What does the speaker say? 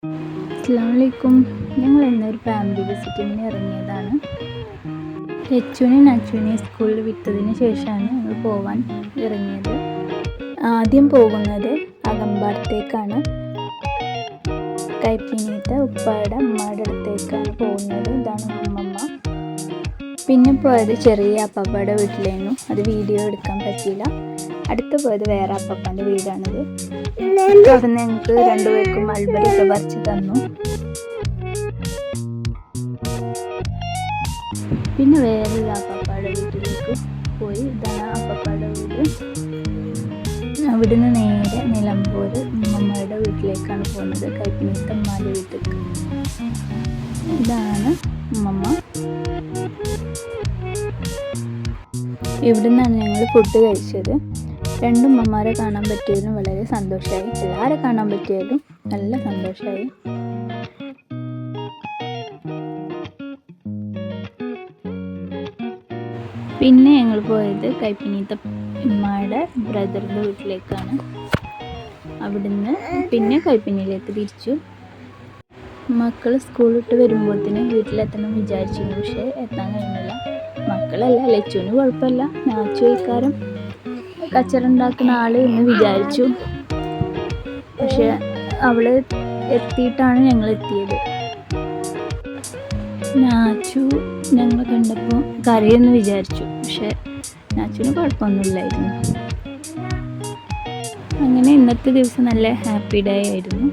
അസ്സലാമലൈക്കും. ഞങ്ങൾ ഇന്നൊരു ഫാമിലി വിസിറ്റിങ്ങിന് ഇറങ്ങിയതാണ്. ലച്ചുവിനെയും നച്ചുവിനെയും സ്കൂളിൽ വിട്ടതിന് ശേഷമാണ് ഞങ്ങൾ പോവാൻ ഇറങ്ങിയത്. ആദ്യം പോകുന്നത് അകമ്പാടത്തേക്കാണ്. കൈപ്പിനീത്തെ ഉപ്പായുടെ അമ്മയുടെ അടുത്തേക്കാണ് പോകുന്നത്. ഇതാണ് ഉമ്മമ്മ. പിന്നെ പോയത് ചെറിയ അപ്പപ്പയുടെ വീട്ടിലായിരുന്നു. അത് വീഡിയോ എടുക്കാൻ പറ്റിയില്ല. അടുത്ത് പോയത് വേറെ അപ്പപ്പാൻ്റെ വീടാണിത്. അവിടെ ഞങ്ങൾക്ക് രണ്ടുപേർക്കും മൾബറിയൊക്കെ പറിച്ച് തന്നു. പിന്നെ വേറൊരു അപ്പപ്പായുടെ വീട്ടിലേക്ക് പോയി. ഇതാണ് അപ്പപ്പായുടെ വീട്. അവിടുന്ന് നേരെ നിലമ്പൂർ ഉമ്മമ്മയുടെ വീട്ടിലേക്കാണ് പോകുന്നത്, കൈപ്പിനീത്തെ ഉമ്മാൻ്റെ വീട്ടിലേക്ക്. ഇതാണ് ഉമ്മമ്മ. ഇവിടുന്നാണ് ഞങ്ങൾ ഫുഡ് കഴിച്ചത്. രണ്ടും ഉമ്മമാരെ കാണാൻ പറ്റിയതിലും വളരെ സന്തോഷമായി. എല്ലാവരെ കാണാൻ പറ്റിയാലും നല്ല സന്തോഷമായി. പിന്നെ ഞങ്ങൾ പോയത് കൈപ്പിനീത്തെ ഉമ്മയുടെ ബ്രദറിൻ്റെ വീട്ടിലേക്കാണ്. അവിടുന്ന് പിന്നെ കൈപ്പിനിയിലേക്ക് തിരിച്ചു. മക്കൾ സ്കൂളിട്ട് വരുമ്പോഴത്തേന് വീട്ടിലെത്തണം വിചാരിച്ചിരുന്നു, പക്ഷേ എത്താൻ കഴിഞ്ഞില്ല. മക്കളല്ല, ലച്ചുവിന് കുഴപ്പമില്ല, നാച്ചു ഇക്കാരം കച്ചറുണ്ടാക്കുന്ന ആൾ എന്ന് വിചാരിച്ചു. പക്ഷെ അവള് എത്തിയിട്ടാണ് ഞങ്ങൾ എത്തിയത്. നാച്ചു ഞങ്ങൾ കണ്ടപ്പോൾ കരയെന്ന് വിചാരിച്ചു, പക്ഷെ നാച്ചുവിന് കുഴപ്പമൊന്നുമില്ലായിരുന്നു. അങ്ങനെ ഇന്നത്തെ ദിവസം നല്ല ഹാപ്പി ഡേ ആയിരുന്നു.